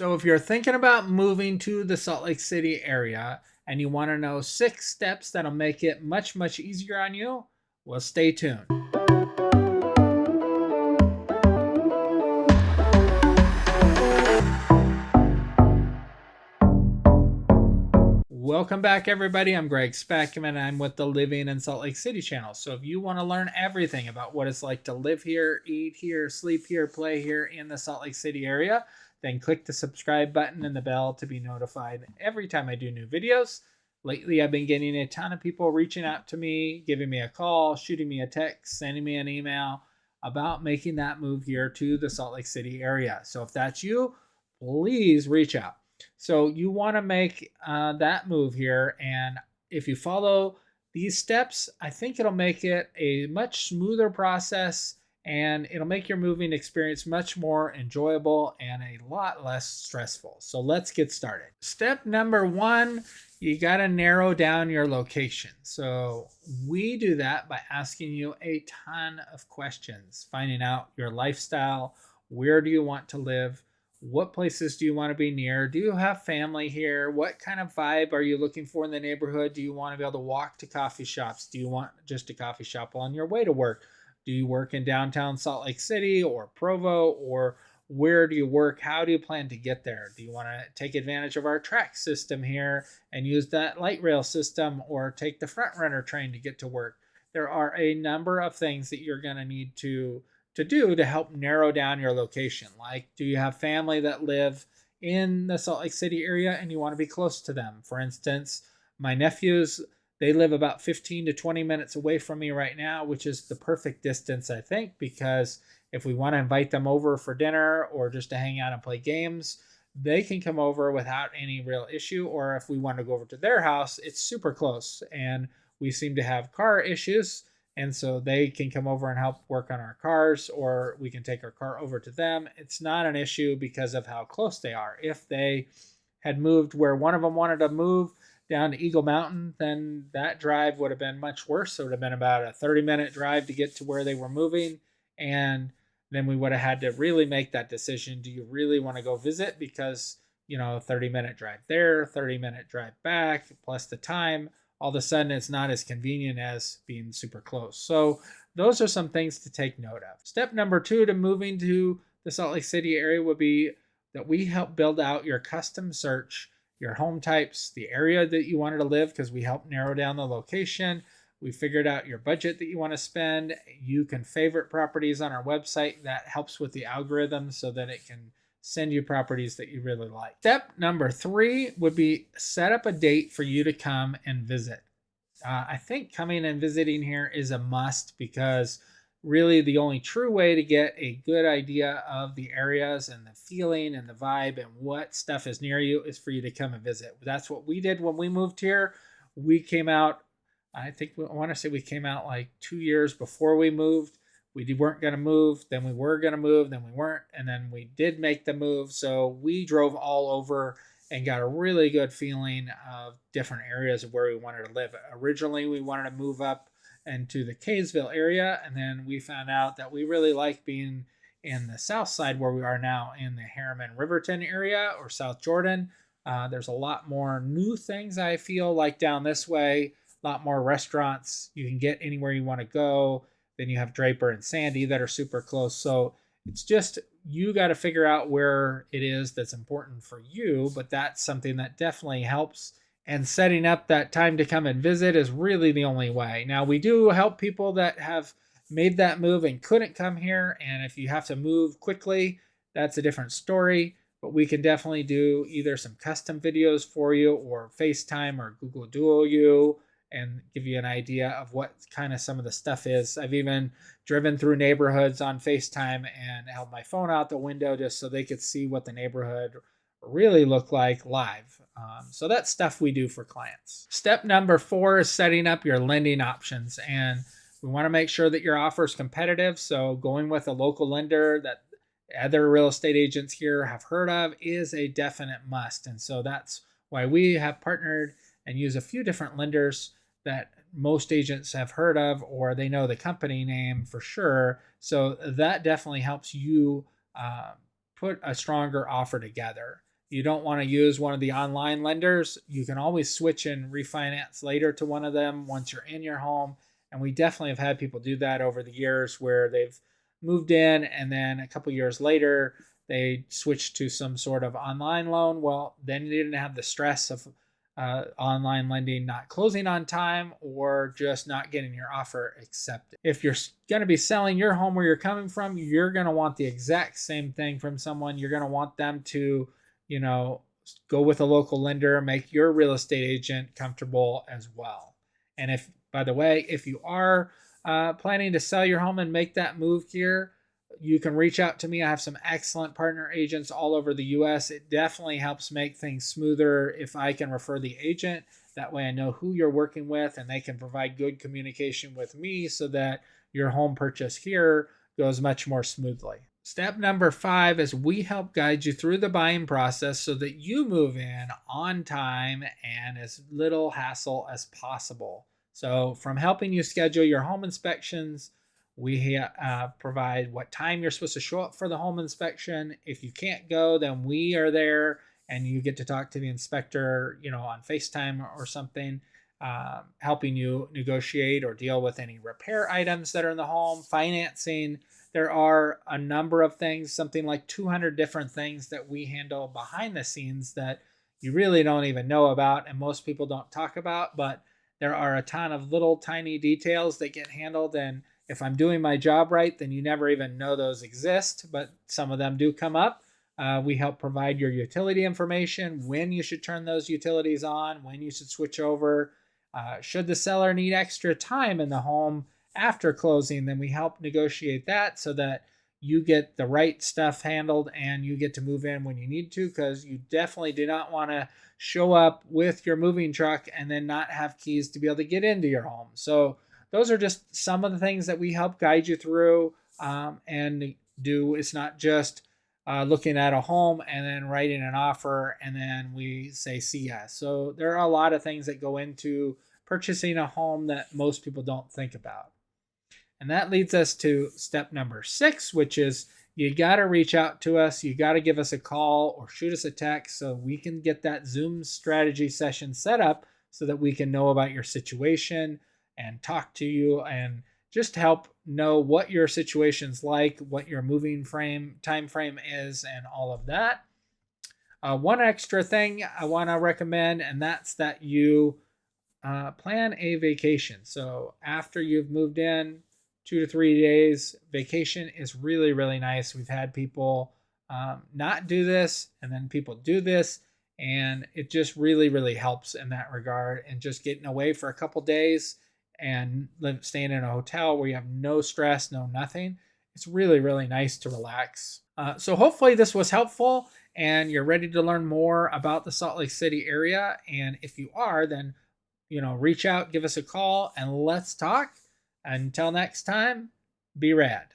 So if you're thinking about moving to the Salt Lake City area and you want to know 6 steps that'll make it much, much easier on you, well, stay tuned. Welcome back, everybody. I'm Greg Spackman, and I'm with the Living in Salt Lake City channel. So if you want to learn everything about what it's like to live here, eat here, sleep here, play here in the Salt Lake City area, then click the subscribe button and the bell to be notified every time I do new videos. Lately, I've been getting a ton of people reaching out to me, giving me a call, shooting me a text, sending me an email about making that move here to the Salt Lake City area. So if that's you, please reach out. So you want to make that move here. And if you follow these steps, I think it'll make it a much smoother process and it'll make your moving experience much more enjoyable and a lot less stressful. So let's get started. Step number 1, you got to narrow down your location. So we do that by asking you a ton of questions, finding out your lifestyle, where do you want to live, what places do you want to be near? Do you have family here? What kind of vibe are you looking for in the neighborhood? Do you want to be able to walk to coffee shops? Do you want just a coffee shop on your way to work? Do you work in downtown Salt Lake City or Provo? Or where do you work? How do you plan to get there? Do you want to take advantage of our track system here and use that light rail system, or take the front runner train to get to work? There are a number of things that you're going to need to do to help narrow down your location. Like, do you have family that live in the Salt Lake City area and you want to be close to them? For instance, my nephews, they live about 15 to 20 minutes away from me right now, which is the perfect distance, I think, because if we want to invite them over for dinner or just to hang out and play games, they can come over without any real issue. Or if we want to go over to their house, it's super close. And we seem to have car issues, and so they can come over and help work on our cars, or we can take our car over to them. It's not an issue because of how close they are. If they had moved where one of them wanted to move down to Eagle Mountain, then that drive would have been much worse. So it would have been about a 30-minute drive to get to where they were moving. And then we would have had to really make that decision. Do you really want to go visit? Because, 30-minute drive there, 30-minute drive back, plus the time, all of a sudden it's not as convenient as being super close. So those are some things to take note of. Step number 2 to moving to the Salt Lake City area would be that we help build out your custom search, your home types, the area that you wanted to live, because we help narrow down the location. We figured out your budget that you want to spend. You can favorite properties on our website. That helps with the algorithm so that it can send you properties that you really like. Step number 3 would be set up a date for you to come and visit. I think coming and visiting here is a must, because really the only true way to get a good idea of the areas and the feeling and the vibe and what stuff is near you is for you to come and visit. That's what we did when we moved here. We came out, I want to say we came out like 2 years before we moved. We weren't going to move, then we were going to move, then we weren't, and then we did make the move. So we drove all over and got a really good feeling of different areas of where we wanted to live. Originally, we wanted to move up into the Kaysville area, and then we found out that we really like being in the south side where we are now, in the Harriman Riverton area or South Jordan. There's a lot more new things, I feel like, down this way, a lot more restaurants. You can get anywhere you want to go. Then you have Draper and Sandy that are super close. So it's just, you got to figure out where it is that's important for you, but that's something that definitely helps. And setting up that time to come and visit is really the only way. Now, we do help people that have made that move and couldn't come here. And if you have to move quickly, that's a different story. But we can definitely do either some custom videos for you, or FaceTime or Google Duo you, and give you an idea of what kind of some of the stuff is. I've even driven through neighborhoods on FaceTime and held my phone out the window just so they could see what the neighborhood really looked like live. So that's stuff we do for clients. Step number 4 is setting up your lending options. And we want to make sure that your offer is competitive. So going with a local lender that other real estate agents here have heard of is a definite must. And so that's why we have partnered and use a few different lenders that most agents have heard of, or they know the company name for sure. So that definitely helps you put a stronger offer together. you don't want to use one of the online lenders, you can always switch and refinance later to one of them once you're in your home. And we definitely have had people do that over the years where they've moved in and then a couple years later they switched to some sort of online loan. Well, then you didn't have the stress of online lending not closing on time or just not getting your offer accepted. If you're going to be selling your home where you're coming from, you're going to want the exact same thing from someone. You're going to want them to, go with a local lender, make your real estate agent comfortable as well. And if, by the way, if you are planning to sell your home and make that move here, you can reach out to me. I have some excellent partner agents all over the US. It definitely helps make things smoother if I can refer the agent. That way I know who you're working with and they can provide good communication with me so that your home purchase here goes much more smoothly. Step number 5 is we help guide you through the buying process so that you move in on time and as little hassle as possible. So from helping you schedule your home inspections, we provide what time you're supposed to show up for the home inspection. If you can't go, then we are there and you get to talk to the inspector, on FaceTime or something, helping you negotiate or deal with any repair items that are in the home, financing. There are a number of things, something like 200 different things that we handle behind the scenes that you really don't even know about and most people don't talk about, but there are a ton of little tiny details that get handled, and if I'm doing my job right, then you never even know those exist, but some of them do come up. We help provide your utility information, when you should turn those utilities on, when you should switch over. Should the seller need extra time in the home after closing, then we help negotiate that so that you get the right stuff handled and you get to move in when you need to, because you definitely do not want to show up with your moving truck and then not have keys to be able to get into your home. So those are just some of the things that we help guide you through and do. It's not just looking at a home and then writing an offer and then we say see yes. So there are a lot of things that go into purchasing a home that most people don't think about. And that leads us to step number 6, which is you got to reach out to us. You got to give us a call or shoot us a text so we can get that Zoom strategy session set up so that we can know about your situation and talk to you and just help know what your situation's like, what your moving time frame is, and all of that. One extra thing I want to recommend, and that's that you plan a vacation. So after you've moved in, 2 to 3 days vacation is really, really nice. We've had people not do this, and then people do this, and it just really, really helps in that regard. And just getting away for a couple days and staying in a hotel where you have no stress, no nothing. It's really, really nice to relax. So hopefully this was helpful and you're ready to learn more about the Salt Lake City area. And if you are, then reach out, give us a call, and let's talk. Until next time, be rad.